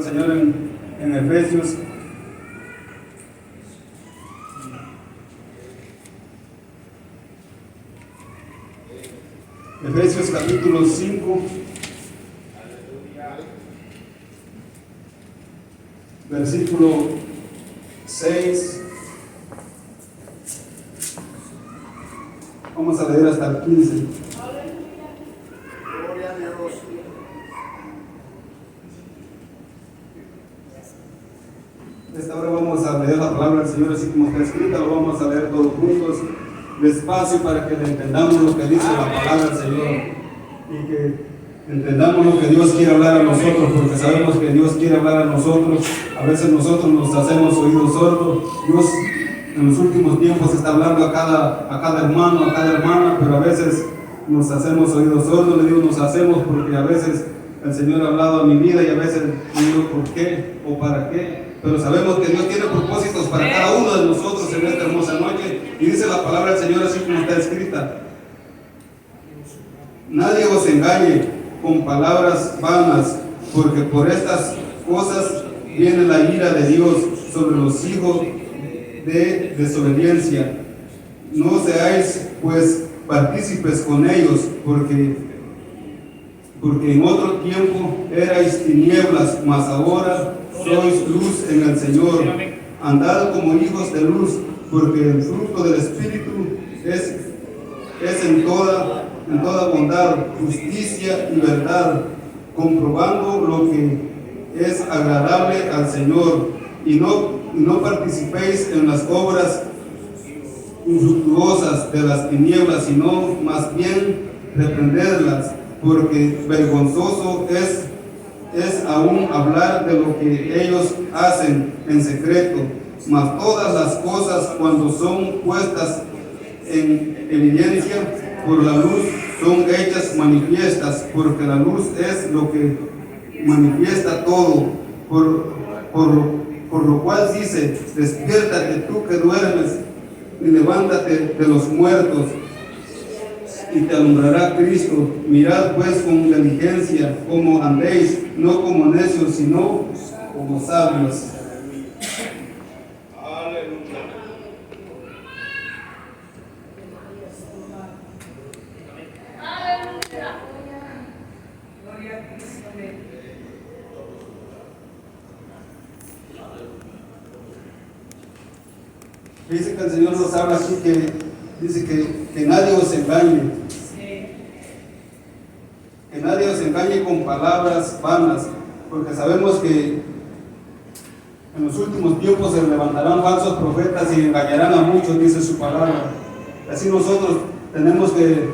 Señor en Efesios capítulo 5, versículo 6. Vamos a leer hasta el 15. Gloria a Dios. Esta hora vamos a leer la palabra del Señor así como está escrita, lo vamos a leer todos juntos, despacio, para que entendamos lo que dice la palabra del Señor y que entendamos lo que Dios quiere hablar a nosotros, porque sabemos que Dios quiere hablar a nosotros. A veces nosotros nos hacemos oídos sordos. Dios en los últimos tiempos está hablando a cada hermano, a cada hermana, pero a veces nos hacemos oídos sordos. Le digo nos hacemos porque a veces el Señor ha hablado a mi vida y a veces digo por qué o para qué. Pero sabemos que Dios tiene propósitos para cada uno de nosotros en esta hermosa noche. Y dice la palabra del Señor así como está escrita: nadie os engañe con palabras vanas, porque por estas cosas viene la ira de Dios sobre los hijos de desobediencia. No seáis pues partícipes con ellos, porque en otro tiempo erais tinieblas, mas ahora sois luz en el Señor. Andad como hijos de luz, porque el fruto del Espíritu es en toda bondad, justicia y verdad, comprobando lo que es agradable al Señor, y no participéis en las obras infructuosas de las tinieblas, sino más bien reprenderlas, porque vergonzoso es aún hablar de lo que ellos hacen en secreto. Mas todas las cosas, cuando son puestas en evidencia por la luz, son hechas manifiestas, porque la luz es lo que manifiesta todo. Por lo cual dice: despiértate tú que duermes, y levántate de los muertos, y te alumbrará Cristo. Mirad pues con diligencia cómo andéis, no como necios, sino como sabios. Dice que el Señor nos habla aquí, dice que nadie os engañe. Que nadie os engañe con palabras vanas, porque sabemos que en los últimos tiempos se levantarán falsos profetas y engañarán a muchos, dice su palabra. Así nosotros tenemos que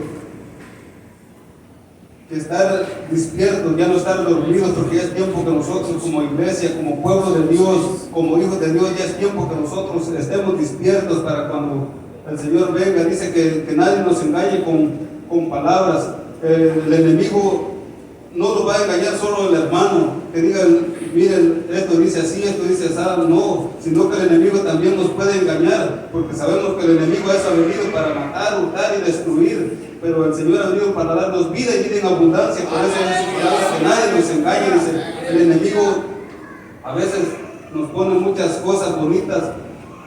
estar despiertos, ya no estar dormidos, porque ya es tiempo que nosotros como iglesia, como pueblo de Dios, como hijos de Dios, ya es tiempo que nosotros estemos despiertos para cuando el Señor venga. Dice que nadie nos engañe con palabras. El enemigo no lo va a engañar solo el hermano, que diga, miren, esto dice así, esto dice así, no, sino que el enemigo también nos puede engañar, porque sabemos que el enemigo ha venido para matar, hurtar y destruir. Pero el Señor ha venido para darnos vida y vida en abundancia. Por eso dice su palabra que nadie nos engañe. Dice, el enemigo a veces nos pone muchas cosas bonitas,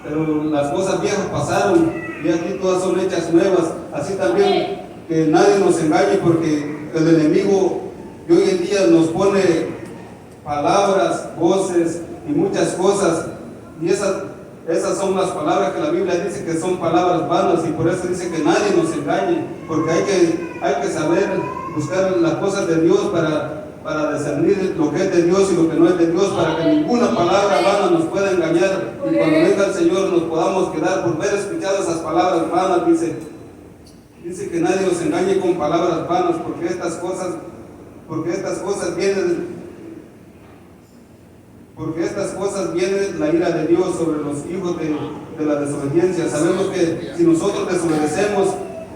pero las cosas viejas pasaron y aquí todas son hechas nuevas. Así también que nadie nos engañe, porque el enemigo de hoy en día nos pone palabras, voces y muchas cosas, y esas son las palabras que la Biblia dice que son palabras vanas, y por eso dice que nadie nos engañe, porque hay que saber buscar las cosas de Dios para discernir lo que es de Dios y lo que no es de Dios, para que ninguna palabra vana nos pueda engañar, y cuando venga el Señor nos podamos quedar por ver escuchado esas palabras vanas. Dice que nadie nos engañe con palabras vanas, porque estas cosas viene la ira de Dios sobre los hijos de la desobediencia. Sabemos que si nosotros desobedecemos,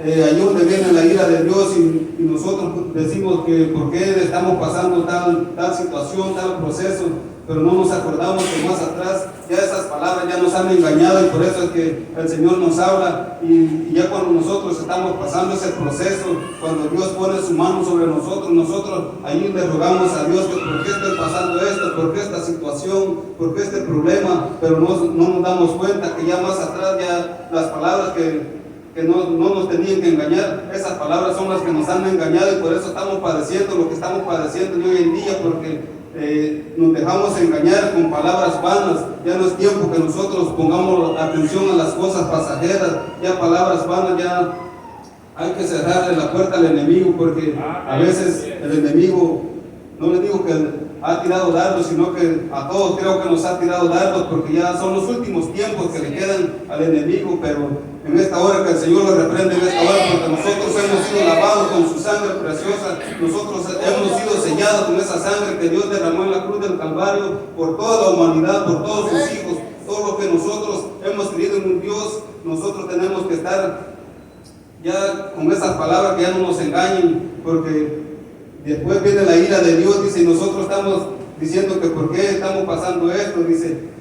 ahí donde viene la ira de Dios y nosotros decimos que por qué estamos pasando tal situación, tal proceso, pero no nos acordamos que más atrás ya esas palabras ya nos han engañado y por eso es que el Señor nos habla y ya cuando nosotros estamos pasando ese proceso, cuando Dios pone su mano sobre nosotros ahí le rogamos a Dios que por qué estoy pasando esto, por qué esta situación, por qué este problema, pero no nos damos cuenta que ya más atrás ya las palabras que no nos tenían que engañar, esas palabras son las que nos han engañado y por eso estamos padeciendo lo que estamos padeciendo hoy en día, porque nos dejamos engañar con palabras vanas. Ya no es tiempo que nosotros pongamos atención a las cosas pasajeras, ya palabras vanas, ya hay que cerrarle la puerta al enemigo, porque a veces el enemigo, no le digo que ha tirado dardos, sino que a todos creo que nos ha tirado dardos, porque ya son los últimos tiempos que le quedan al enemigo, pero en esta hora que el Señor lo reprende, en esta hora, porque nosotros hemos sido lavados con su sangre preciosa, nosotros hemos sido sellados con esa sangre que Dios derramó en la cruz del Calvario por toda la humanidad, por todos sus hijos, todo lo que nosotros hemos creído en un Dios, nosotros tenemos que estar ya con esas palabras que ya no nos engañen, porque después viene la ira de Dios, dice, y nosotros estamos diciendo que por qué estamos pasando esto, dice,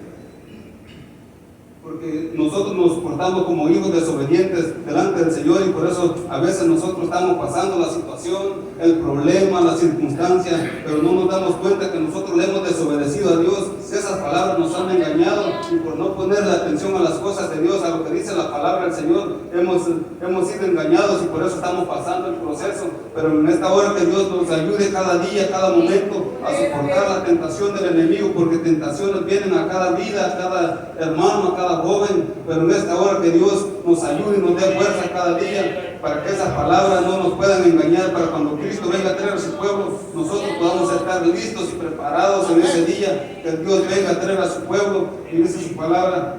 porque nosotros nos portamos como hijos desobedientes delante del Señor y por eso a veces nosotros estamos pasando la situación, el problema, la circunstancia, pero no nos damos cuenta que nosotros le hemos desobedecido a Dios. Si esas palabras nos han engañado y por no ponerle atención a las cosas de Dios, a lo que dice la palabra del Señor, hemos sido engañados y por eso estamos pasando el proceso. Pero en esta hora que Dios nos ayude cada día, cada momento a soportar la tentación del enemigo, porque tentaciones vienen a cada vida, a cada hermano, a cada joven, pero en esta hora que Dios nos ayude y nos dé fuerza cada día para que esas palabras no nos puedan engañar, para cuando Cristo venga a traer a su pueblo, nosotros podamos estar listos y preparados en ese día que Dios venga a traer a su pueblo. Y dice su palabra,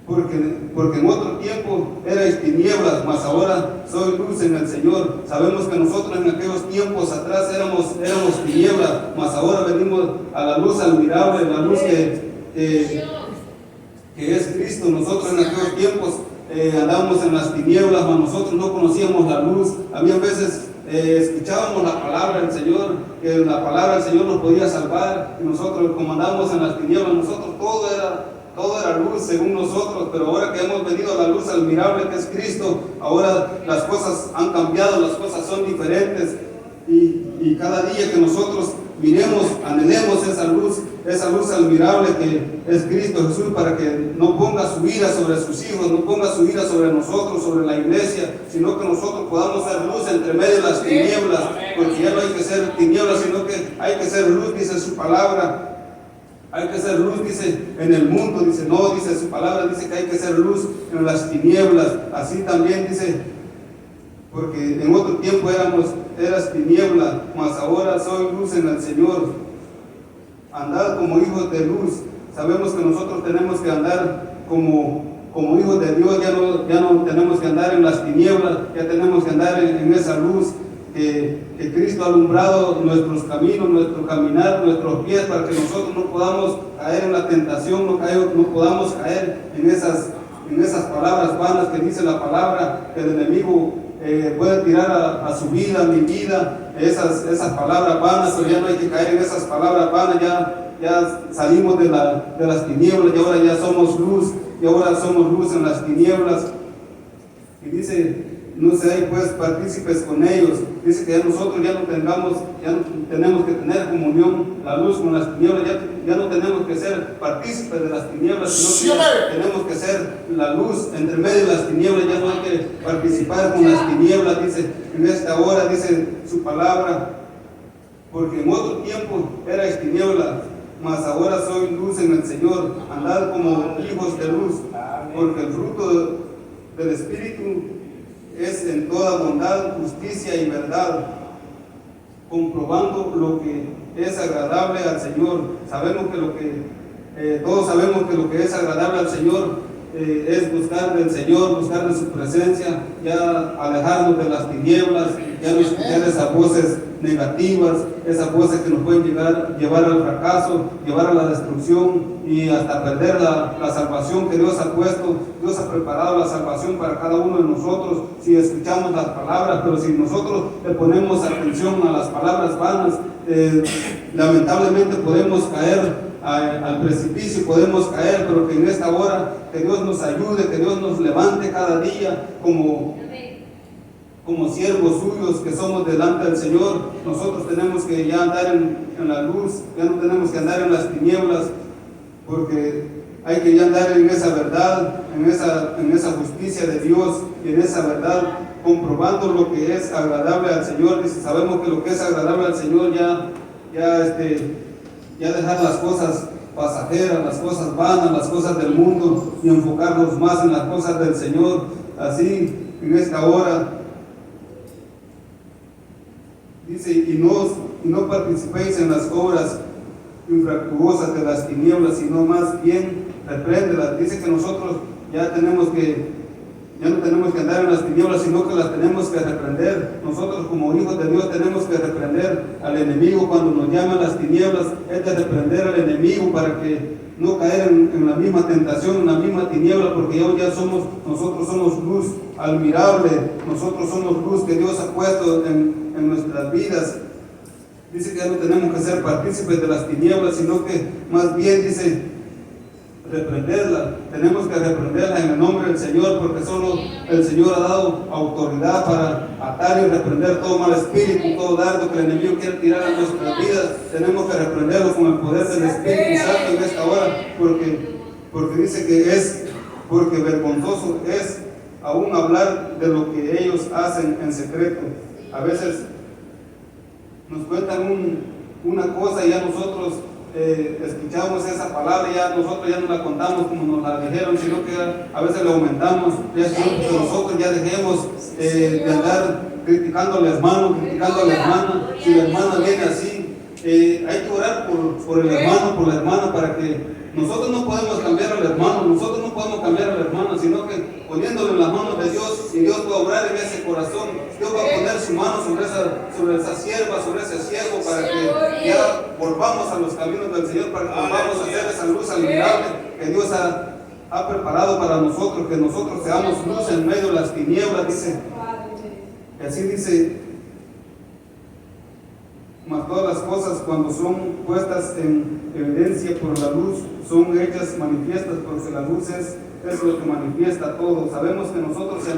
porque en otro tiempo erais tinieblas, mas ahora soy luz en el Señor. Sabemos que nosotros en aquellos tiempos atrás éramos tinieblas, mas ahora venimos a la luz admirable, la luz que es Cristo. Nosotros en aquellos tiempos andábamos en las tinieblas, mas nosotros no conocíamos la luz. Había veces escuchábamos la palabra del Señor, que la palabra del Señor nos podía salvar, y nosotros como andábamos en las tinieblas, nosotros todo era luz según nosotros, pero ahora que hemos venido a la luz admirable que es Cristo, ahora las cosas han cambiado, las cosas son diferentes, y cada día que nosotros miremos, anhelemos esa luz admirable que es Cristo Jesús, para que no ponga su ira sobre sus hijos, no ponga su ira sobre nosotros, sobre la iglesia, sino que nosotros podamos ser luz entre medio de las tinieblas, porque ya no hay que ser tinieblas, sino que hay que ser luz, dice su palabra. Hay que ser luz, dice, en el mundo, dice, no, dice su palabra, dice que hay que ser luz en las tinieblas. Así también dice, porque en otro tiempo eras tiniebla, mas ahora soy luz en el Señor. Andad como hijos de luz. Sabemos que nosotros tenemos que andar como hijos de Dios, ya no tenemos que andar en las tinieblas, ya tenemos que andar en esa luz que Cristo ha alumbrado nuestros caminos, nuestro caminar, nuestros pies, para que nosotros no podamos caer en la tentación, no podamos caer en esas palabras vanas que dice la palabra, que el enemigo puede tirar a su vida, a mi vida, esas palabras vanas, pero ya no hay que caer en esas palabras vanas, ya salimos de las tinieblas y ahora ya somos luz, y ahora somos luz en las tinieblas. Y dice, no seáis pues partícipes con ellos. Dice que ya nosotros ya no tenemos que tener comunión, la luz con las tinieblas, ya no tenemos que ser partícipes de las tinieblas, sino que tenemos que ser la luz entre medio de las tinieblas, ya no hay que participar con las tinieblas, dice en esta hora, dice su palabra, porque en otro tiempo erais tinieblas, mas ahora soy luz en el Señor. Andad como hijos de luz, porque el fruto del Espíritu es en toda bondad, justicia y verdad, comprobando lo que es agradable al Señor. Sabemos que todos sabemos que lo que es agradable al Señor es buscar del Señor, buscar de su presencia, ya alejarnos de las tinieblas, ya no escuchar esas voces negativas, esas voces que nos pueden llevar al fracaso, llevar a la destrucción y hasta perder la salvación que Dios ha puesto. Dios ha preparado la salvación para cada uno de nosotros si escuchamos las palabras, pero si nosotros le ponemos atención a las palabras vanas, lamentablemente podemos caer al precipicio, podemos caer, pero que en esta hora que Dios nos ayude, que Dios nos levante cada día como siervos suyos que somos delante del Señor. Nosotros tenemos que ya andar en la luz, ya no tenemos que andar en las tinieblas, porque hay que ya andar en esa verdad, en esa justicia de Dios y en esa verdad, comprobando lo que es agradable al Señor. Y si sabemos que lo que es agradable al Señor, ya dejar las cosas pasajeras, las cosas vanas, las cosas del mundo y enfocarnos más en las cosas del Señor. Así, en esta hora, dice, y no participéis en las obras infructuosas de las tinieblas, sino más bien repréndelas. Dice que nosotros ya no tenemos que andar en las tinieblas, sino que las tenemos que reprender. Nosotros como hijos de Dios tenemos que reprender al enemigo. Cuando nos llaman las tinieblas, es de reprender al enemigo para que no caer en la misma tentación, en la misma tiniebla, porque nosotros somos luz admirable, nosotros somos luz que Dios ha puesto en nuestras vidas. Dice que ya no tenemos que ser partícipes de las tinieblas, sino que más bien dice reprenderla. Tenemos que reprenderla en el nombre del Señor, porque solo el Señor ha dado autoridad para atar y reprender todo mal espíritu, todo dardo que el enemigo quiere tirar a nuestras vidas. Tenemos que reprenderlo con el poder del Espíritu Santo en esta hora, porque dice que porque vergonzoso es aún hablar de lo que ellos hacen en secreto. A veces nos cuentan una cosa y ya nosotros escuchamos esa palabra, nosotros ya no la contamos como nos la dijeron, sino que a veces le aumentamos. Ya que nosotros ya dejemos de andar criticando al hermano, criticando a la hermana. Si la hermana viene así, hay que orar por el hermano, por la hermana, para que nosotros no podemos cambiar al hermano, nosotros no podemos cambiar a la hermana, sino que poniéndolo en las manos de Dios, y Dios va a obrar en ese corazón. Dios va a poner su mano sobre esa sierva, sobre ese siervo, para que ya volvamos a los caminos del Señor, para que volvamos a hacer esa luz admirable que Dios ha preparado para nosotros, que nosotros seamos luz en medio de las tinieblas. Dice, así dice, mas todas las cosas, cuando son puestas en evidencia por la luz, son hechas manifiestas, porque la luz es lo que manifiesta todo. Sabemos que nosotros si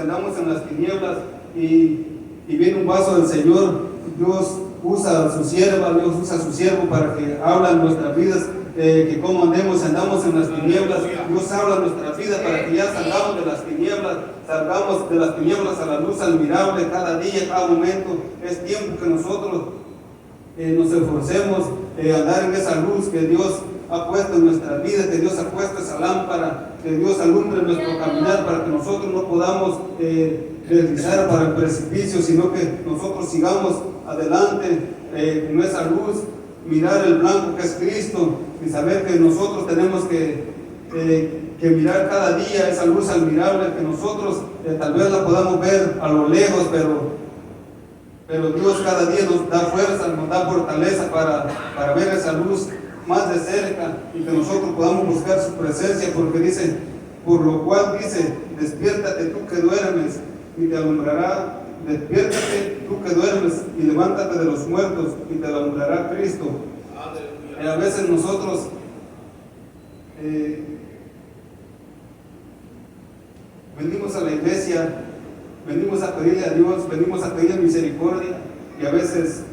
andamos en las tinieblas y viene un vaso del Señor, Dios usa a su sierva, Dios usa a su siervo para que habla en nuestras vidas, que como andamos en las tinieblas, Dios habla en nuestras vidas para que ya salgamos de las tinieblas a la luz admirable cada día, cada momento. Es tiempo que nosotros nos esforcemos andar en esa luz que Dios ha puesto en nuestras vidas, que Dios ha puesto esa lámpara, que Dios alumbre nuestro caminar, para que nosotros no podamos deslizar para el precipicio, sino que nosotros sigamos adelante con esa luz, mirar el blanco que es Cristo, y saber que nosotros tenemos que mirar cada día esa luz admirable, que nosotros tal vez la podamos ver a lo lejos, pero Dios cada día nos da fuerza, nos da fortaleza para ver esa luz más de cerca, y que nosotros podamos buscar su presencia, porque dice, por lo cual dice, despiértate tú que duermes y te alumbrará, despiértate tú que duermes y levántate de los muertos y te alumbrará Cristo. A veces nosotros venimos a la iglesia, venimos a pedirle a Dios, venimos a pedirle misericordia, y a veces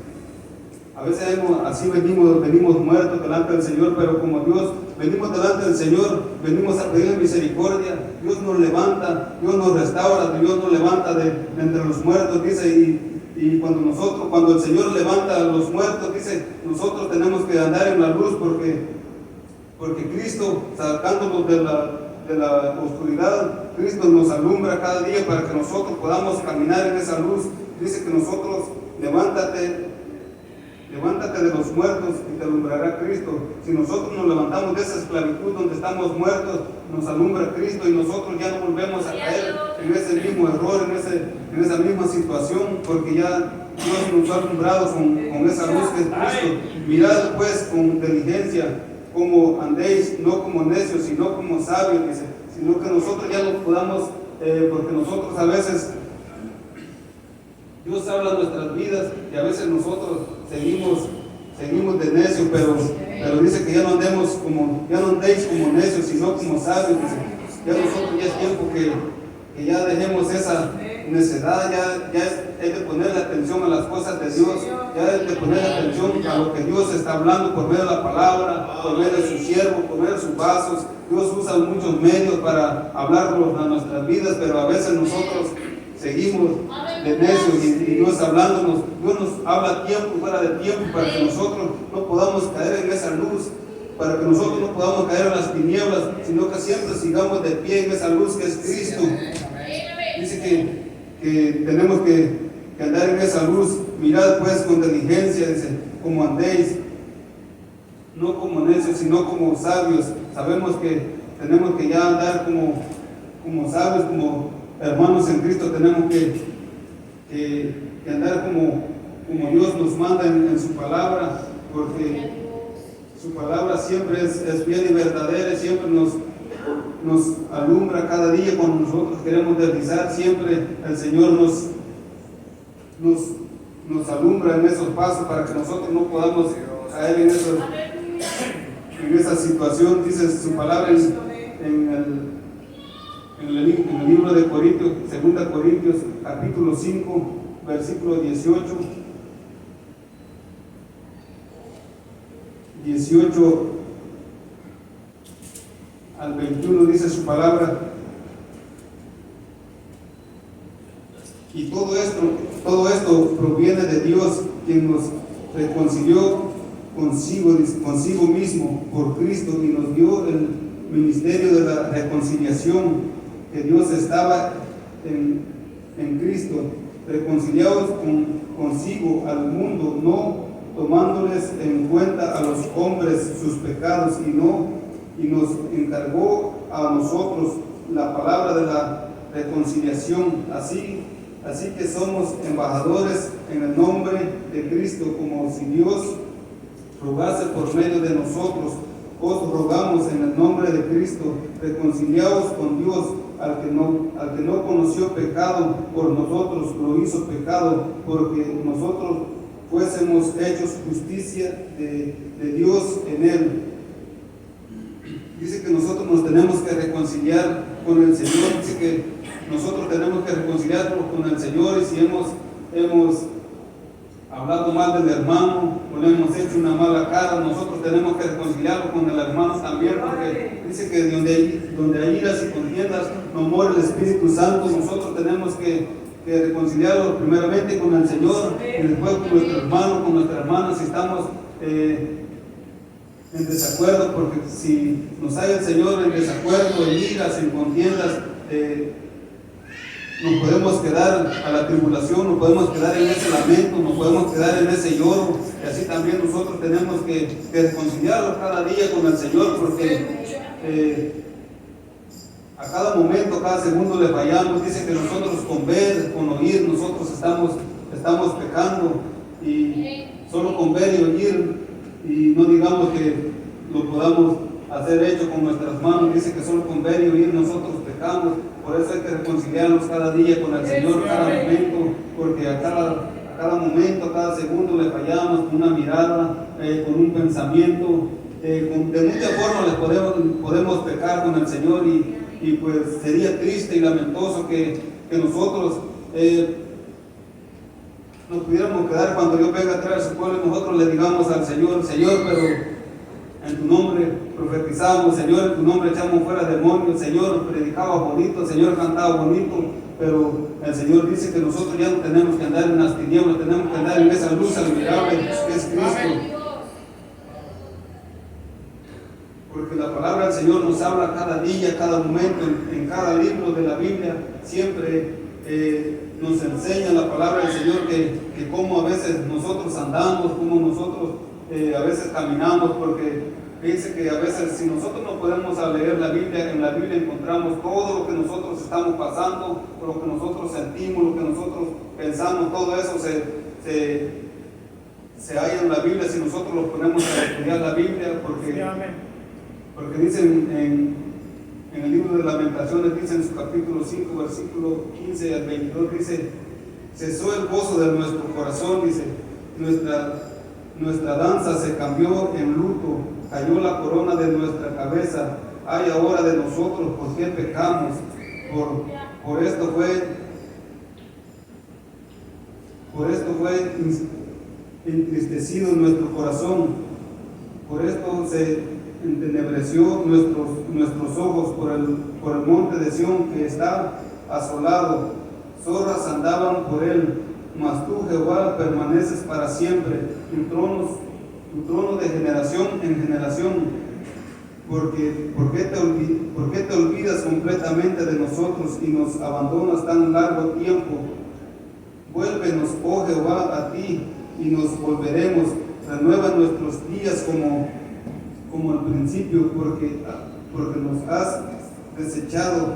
así venimos muertos delante del Señor, pero como Dios, venimos delante del Señor, venimos a pedirle misericordia, Dios nos levanta, Dios nos restaura, Dios nos levanta de entre los muertos, dice, y cuando el Señor levanta a los muertos, dice, nosotros tenemos que andar en la luz, porque Cristo, sacándonos de la oscuridad, Cristo nos alumbra cada día para que nosotros podamos caminar en esa luz. Dice que nosotros, levántate de los muertos y te alumbrará Cristo. Si nosotros nos levantamos de esa esclavitud donde estamos muertos, nos alumbra Cristo, y nosotros ya no volvemos a caer en ese mismo error, en esa misma situación, porque ya Dios nos ha alumbrado con esa luz que es Cristo. Mirad pues con inteligencia como andéis, no como necios, sino como sabios, dice, sino que nosotros ya no podamos, porque nosotros a veces, Dios habla en nuestras vidas y a veces nosotros seguimos de necio, pero dice que ya no andéis como necios, sino como sabios, dice. Ya nosotros ya es tiempo que ya dejemos esa necedad, ya es de ponerle atención a las cosas de Dios, ya es de ponerle atención a lo que Dios está hablando por medio de la palabra, por medio de su siervo, por medio de sus vasos. Dios usa muchos medios para hablarnos a nuestras vidas, pero a veces nosotros seguimos de necios y Dios hablándonos. Dios nos habla a tiempo y fuera de tiempo para que nosotros no podamos caer en esa luz, para que nosotros no podamos caer en las tinieblas, sino que siempre sigamos de pie en esa luz que es Cristo. Dice que tenemos que andar en esa luz. Mirad pues con diligencia, dice, como andéis, no como necios, sino como sabios. Sabemos que tenemos que ya andar como sabios, como hermanos en Cristo. Tenemos que andar como Dios nos manda en su palabra, porque su palabra siempre es fiel y verdadera, y siempre nos alumbra cada día cuando nosotros queremos deslizar. Siempre el Señor nos alumbra en esos pasos para que nosotros no podamos caer en esa situación. Dice su palabra en el libro de Corintios, 2 Corintios capítulo 5 versículo 18 al 21, dice su palabra. Y todo esto proviene de Dios, quien nos reconcilió consigo mismo por Cristo y nos dio el ministerio de la reconciliación, que Dios estaba en Cristo, reconciliados consigo al mundo, no tomándoles en cuenta a los hombres sus pecados, y nos encargó a nosotros la palabra de la reconciliación. Así que somos embajadores en el nombre de Cristo, como si Dios rogase por medio de nosotros. Os rogamos en el nombre de Cristo, reconciliaos con Dios. Al que no conoció pecado, por nosotros lo hizo pecado, porque nosotros fuésemos hechos justicia de Dios en él. Dice que nosotros nos tenemos que reconciliar con el Señor. Dice que nosotros tenemos que reconciliarnos con el Señor, y si hemos hablado mal del hermano o le hemos hecho una mala cara, nosotros tenemos que reconciliarnos con el hermano también, porque dice que donde hay iras y contiendas no mora el Espíritu Santo. Nosotros tenemos que reconciliarnos primeramente con el Señor y después con nuestro hermano, con nuestra hermana, si estamos en desacuerdo, porque si nos hay el Señor en desacuerdo, en iras, en contiendas, nos podemos quedar a la tribulación, nos podemos quedar en ese lamento, nos podemos quedar en ese lloro. Y así también nosotros tenemos que reconciliarnos cada día con el Señor, porque a cada momento, cada segundo le fallamos. Dice que nosotros con ver, con oír, nosotros estamos pecando, y solo con ver y oír, y no digamos que lo podamos hacer hecho con nuestras manos. Dice que solo con ver y oír nosotros pecamos. Por eso hay que reconciliarnos cada día con el Señor, cada momento, porque a cada momento, a cada segundo le fallamos con una mirada, con un pensamiento. De muchas formas podemos pecar con el Señor, y pues sería triste y lamentoso que nosotros nos pudiéramos quedar cuando Dios venga a traer a su pueblo y nosotros le digamos al Señor, pero en tu nombre profetizamos, Señor, en tu nombre echamos fuera demonios, Señor, predicaba bonito, Señor, cantaba bonito, pero el Señor dice que nosotros ya no tenemos que andar en las tinieblas, tenemos que andar en esa luz admirable que es Cristo. Porque la palabra del Señor nos habla cada día, cada momento, en cada libro de la Biblia, siempre nos enseña la palabra del Señor que cómo a veces nosotros andamos, cómo nosotros a veces caminamos, porque dice que a veces si nosotros no podemos leer la Biblia, en la Biblia encontramos todo lo que nosotros estamos pasando, lo que nosotros sentimos, lo que nosotros pensamos, todo eso se se halla en la Biblia si nosotros los ponemos a estudiar la Biblia, porque dicen en el libro de Lamentaciones, dice en su capítulo 5, versículo 15 al 22, dice: cesó el gozo de nuestro corazón, dice, nuestra danza se cambió en luto, cayó la corona de nuestra cabeza. Ay ahora de nosotros, ¿por qué pecamos? Por esto fue entristecido nuestro corazón, por esto se entenebreció nuestros ojos por el monte de Sión que está asolado. Zorras andaban por él, mas tú, Jehová, permaneces para siempre, tu trono de generación en generación. ¿Por qué te olvidas completamente de nosotros y nos abandonas tan largo tiempo? Vuélvenos, oh Jehová, a ti, y nos volveremos. Renueva nuestros días como al principio, porque nos has desechado,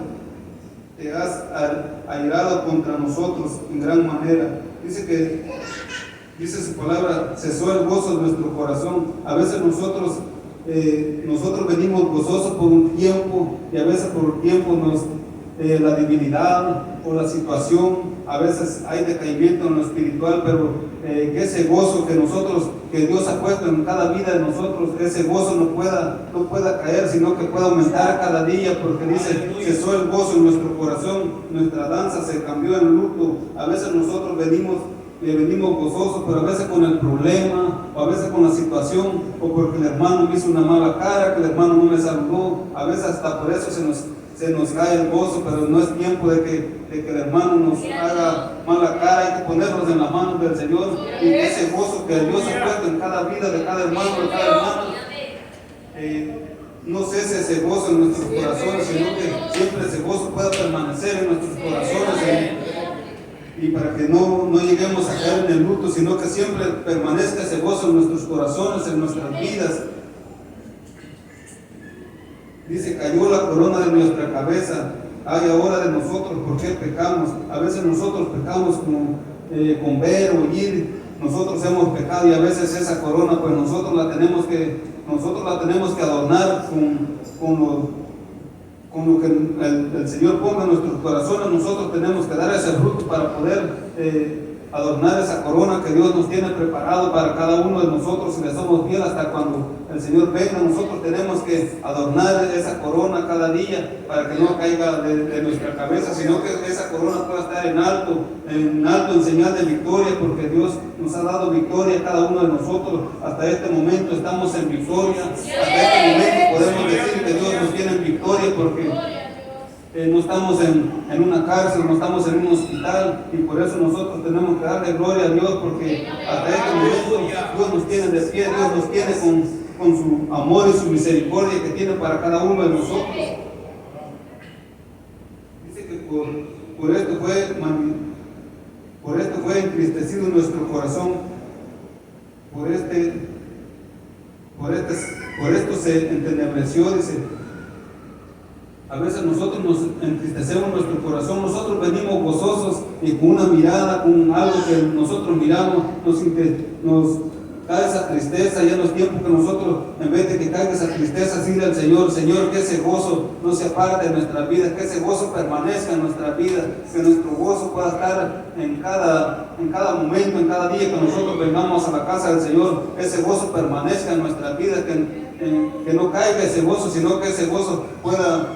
te has airado contra nosotros en gran manera. Dice su palabra, cesó el gozo de nuestro corazón. A veces nosotros venimos gozosos por un tiempo, y a veces por un tiempo la debilidad o la situación, a veces hay decaimiento en lo espiritual, pero que ese gozo que Dios ha puesto en cada vida de nosotros, ese gozo no pueda caer, sino que pueda aumentar cada día, porque dice, cesó el gozo en nuestro corazón, nuestra danza se cambió en luto. A veces nosotros venimos gozosos, pero a veces con el problema, o a veces con la situación, o porque el hermano me hizo una mala cara, que el hermano no me saludó, a veces hasta por eso se nos cae el gozo, pero no es tiempo de que el hermano nos haga mala cara. Hay que ponernos en las manos del Señor, y ese gozo que Dios ha puesto en cada vida de cada hermano, no cese ese gozo en nuestros corazones, sino que siempre ese gozo pueda permanecer en nuestros corazones, y para que no lleguemos a caer en el luto, sino que siempre permanezca ese gozo en nuestros corazones, en nuestras vidas. Dice, cayó la corona de nuestra cabeza. Ay ahora de nosotros, ¿por qué pecamos? A veces nosotros pecamos con ver o oír. Nosotros hemos pecado, y a veces esa corona pues nosotros la tenemos que adornar con lo que el Señor ponga en nuestros corazones. Nosotros tenemos que dar ese fruto para poder adornar esa corona que Dios nos tiene preparado para cada uno de nosotros, si le somos fieles hasta cuando el Señor venga. Nosotros tenemos que adornar esa corona cada día para que no caiga de nuestra cabeza, sino que esa corona pueda estar en alto en señal de victoria, porque Dios nos ha dado victoria a cada uno de nosotros. Hasta este momento estamos en victoria, hasta este momento podemos decir que Dios nos tiene en victoria, porque no estamos en una cárcel, no estamos en un hospital, y por eso nosotros tenemos que darle gloria a Dios, porque hasta este momento Dios nos tiene de pie, Dios nos tiene con su amor y su misericordia que tiene para cada uno de nosotros. Dice que por esto fue entristecido nuestro corazón, por esto se entenebreció, dice. A veces nosotros nos entristecemos nuestro corazón, nosotros venimos gozosos y con una mirada, con algo que nosotros miramos, nos cae esa tristeza. Ya en los tiempos que nosotros, en vez de que caiga esa tristeza, decirle al Señor, Señor, que ese gozo no se aparte de nuestra vida, que ese gozo permanezca en nuestra vida, que nuestro gozo pueda estar en cada momento, en cada día que nosotros vengamos a la casa del Señor, ese gozo permanezca en nuestra vida, que no caiga ese gozo, sino que ese gozo pueda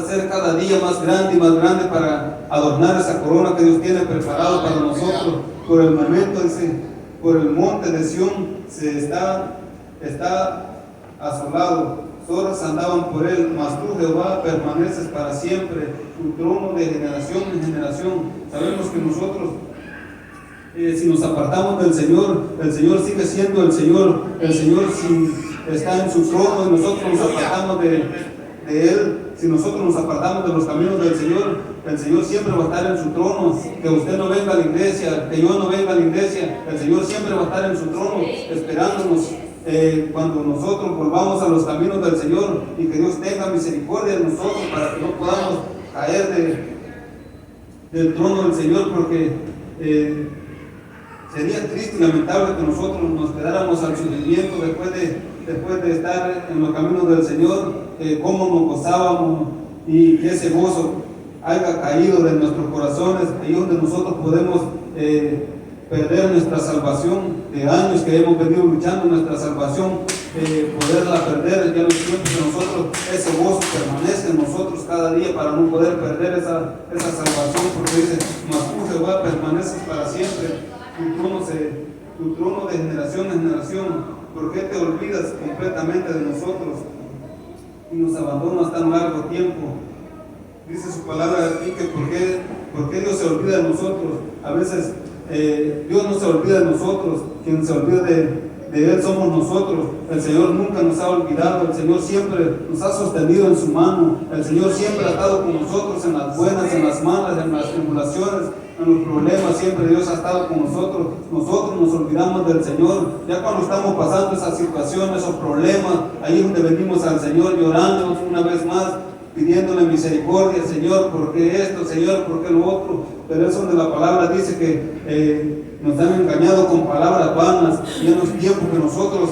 ser cada día más grande y más grande para adornar esa corona que Dios tiene preparado para nosotros. Por el momento, dice, por el monte de Sión está asolado, zorras andaban por él, mas tú, Jehová, permaneces para siempre, tu trono de generación en generación. Sabemos que nosotros, si nos apartamos del Señor, el Señor sigue siendo el Señor está en su trono, y nosotros nos apartamos de Él. Si nosotros nos apartamos de los caminos del Señor, el Señor siempre va a estar en su trono. Que usted no venga a la iglesia, que yo no venga a la iglesia, el Señor siempre va a estar en su trono, esperándonos cuando nosotros volvamos a los caminos del Señor, y que Dios tenga misericordia de nosotros para que no podamos caer del trono del Señor, porque Sería triste y lamentable que nosotros nos quedáramos al sufrimiento después de estar en los caminos del Señor, cómo nos gozábamos y que ese gozo haya caído de nuestros corazones, ahí donde nosotros podemos perder nuestra salvación, de años que hemos venido luchando nuestra salvación, poderla perder ya en los tiempos que nosotros, ese gozo permanece en nosotros cada día para no poder perder esa salvación, porque dice, mas tú Jehová permaneces para siempre, tu trono de generación en generación. ¿Por qué te olvidas completamente de nosotros y nos abandonas tan largo tiempo? Dice su palabra aquí que ¿por qué Dios se olvida de nosotros? A veces Dios no se olvida de nosotros, quien se olvida de Él somos nosotros. El Señor nunca nos ha olvidado, el Señor siempre nos ha sostenido en su mano, el Señor siempre ha estado con nosotros en las buenas, en las malas, en las tribulaciones, en los problemas, siempre Dios ha estado con nosotros. Nosotros nos olvidamos del Señor, ya cuando estamos pasando esas situaciones, esos problemas, ahí es donde venimos al Señor llorando una vez más, pidiéndole misericordia, Señor, ¿por qué esto, Señor, por qué lo otro? Pero es donde la palabra dice que nos han engañado con palabras vanas, y en los tiempos que nosotros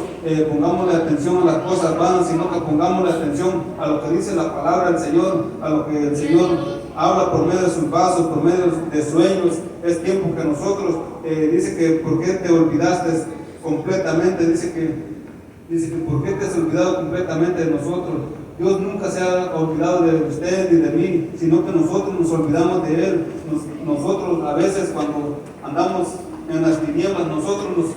pongamos la atención a las cosas vanas, sino que pongamos la atención a lo que dice la palabra del Señor, a lo que el Señor habla por medio de sus vasos, por medio de sueños. Es tiempo que nosotros, dice que ¿por qué te olvidaste completamente? Dice que ¿por qué te has olvidado completamente de nosotros? Dios nunca se ha olvidado de usted ni de mí, sino que nosotros nos olvidamos de Él. Nosotros a veces cuando andamos en las tinieblas, nosotros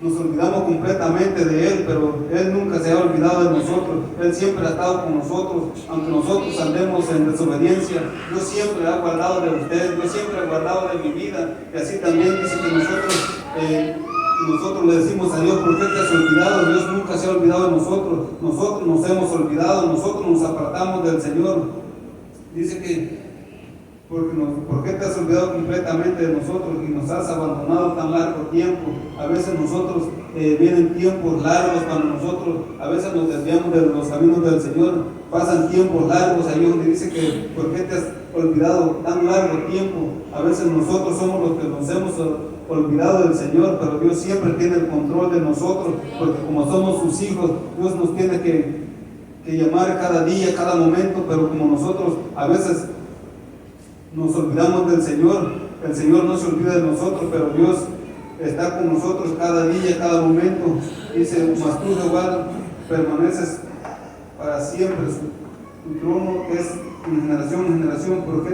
nos olvidamos completamente de Él, pero Él nunca se ha olvidado de nosotros. Él siempre ha estado con nosotros, aunque nosotros andemos en desobediencia. Dios siempre ha guardado de usted, Dios siempre ha guardado de mi vida, y así también dice que nosotros le decimos a Dios, ¿por qué te has olvidado? Dios nunca se ha olvidado de nosotros. Nosotros nos hemos olvidado, nosotros nos apartamos del Señor. Dice que ¿por qué te has olvidado completamente de nosotros y nos has abandonado tan largo tiempo? A veces nosotros vienen tiempos largos cuando nosotros a veces nos desviamos de los caminos del Señor. Pasan tiempos largos ahí donde dice que ¿por qué te has olvidado tan largo tiempo? A veces nosotros somos los que nos hemos olvidado del Señor, pero Dios siempre tiene el control de nosotros, porque como somos sus hijos, Dios nos tiene que llamar cada día, cada momento, pero como nosotros a veces nos olvidamos del Señor, el Señor no se olvida de nosotros, pero Dios está con nosotros cada día, cada momento. Dice, mas tú Jehová permaneces para siempre, tu trono es de generación en generación. ¿Por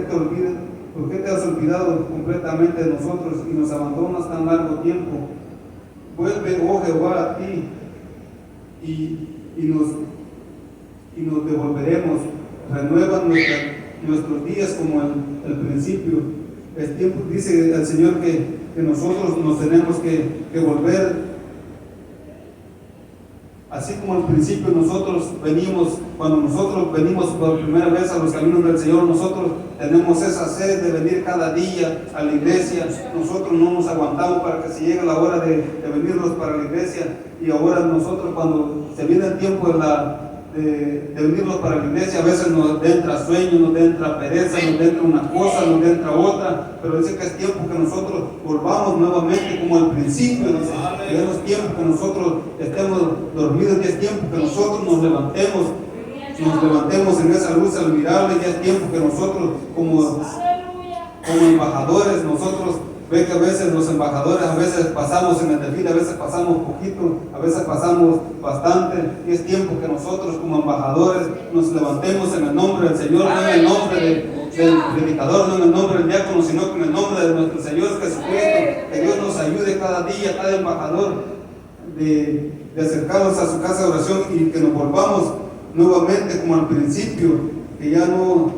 qué te has olvidado completamente de nosotros y nos abandonas tan largo tiempo? Vuelve, oh Jehová, a ti y nos devolveremos. Renueva nuestros días como el principio. Es tiempo, dice el Señor, que nosotros nos tenemos que volver. Así como al principio cuando nosotros venimos por primera vez a los caminos del Señor, nosotros tenemos esa sed de venir cada día a la iglesia. Nosotros no nos aguantamos para que se llegue la hora de venirnos para la iglesia. Y ahora nosotros, cuando se viene el tiempo de venirnos para la iglesia, a veces nos entra sueño, nos entra pereza, nos entra una cosa, nos entra otra, pero dice que es tiempo que nosotros volvamos nuevamente como al principio. Dice que ya no es tiempo que nosotros estemos dormidos, ya es tiempo que nosotros nos levantemos en esa luz admirable. Ya es tiempo que nosotros como embajadores, nosotros ve que a veces los embajadores, a veces pasamos en el desfile, a veces pasamos poquito, a veces pasamos bastante, y es tiempo que nosotros como embajadores nos levantemos en el nombre del Señor, no en el nombre del predicador, no en el nombre del diácono, sino en el nombre de nuestro Señor Jesucristo. Que Dios nos ayude cada día, cada embajador, de acercarnos a su casa de oración, y que nos volvamos nuevamente como al principio, que ya no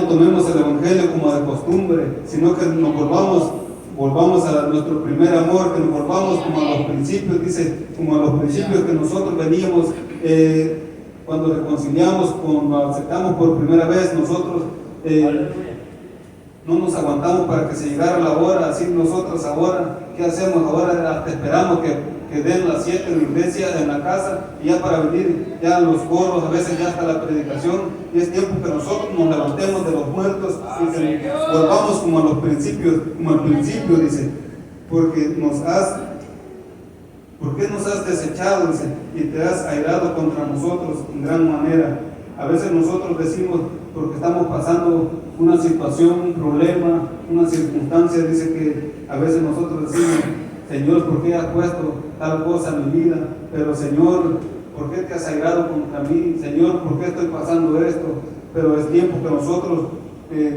tomemos el evangelio como de costumbre, sino que nos volvamos a nuestro primer amor, que nos volvamos como a los principios, dice, como a los principios que nosotros veníamos cuando reconciliamos, cuando aceptamos por primera vez. Nosotros no nos aguantamos para que se llegara la hora. Así nosotros ahora, ¿qué hacemos? Ahora hasta esperamos que que den las 7 en la iglesia, en la casa, y ya para venir ya los coros, a veces ya hasta la predicación, y es tiempo que nosotros nos levantemos de los muertos y que volvamos como a los principios, como al principio, dice, porque ¿por qué nos has desechado? Dice, y te has airado contra nosotros en gran manera. A veces nosotros decimos, porque estamos pasando una situación, un problema, una circunstancia, dice que a veces nosotros decimos, Señor, ¿por qué has puesto tal cosa en mi vida? Pero Señor, ¿por qué te has airado contra mí? Señor, ¿por qué estoy pasando esto? Pero es tiempo que nosotros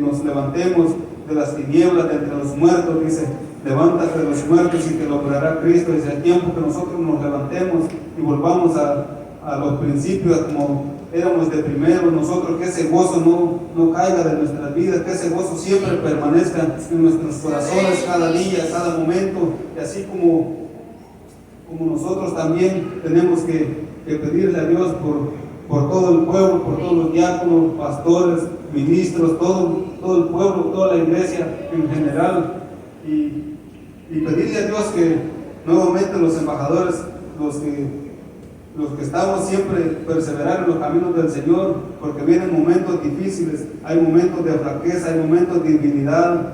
nos levantemos de las tinieblas, de entre los muertos, dice, levántate de los muertos y te logrará Cristo. Dice, es tiempo que nosotros nos levantemos y volvamos a los principios como éramos de primero nosotros, que ese gozo no caiga de nuestras vidas, que ese gozo siempre permanezca en nuestros corazones cada día, cada momento, y así como nosotros también tenemos que pedirle a Dios por todo el pueblo, por todos los diáconos, pastores, ministros, todo el pueblo, toda la iglesia en general, y pedirle a Dios que nuevamente los embajadores, los que estamos siempre perseverar en los caminos del Señor, porque vienen momentos difíciles, hay momentos de flaqueza, hay momentos de debilidad,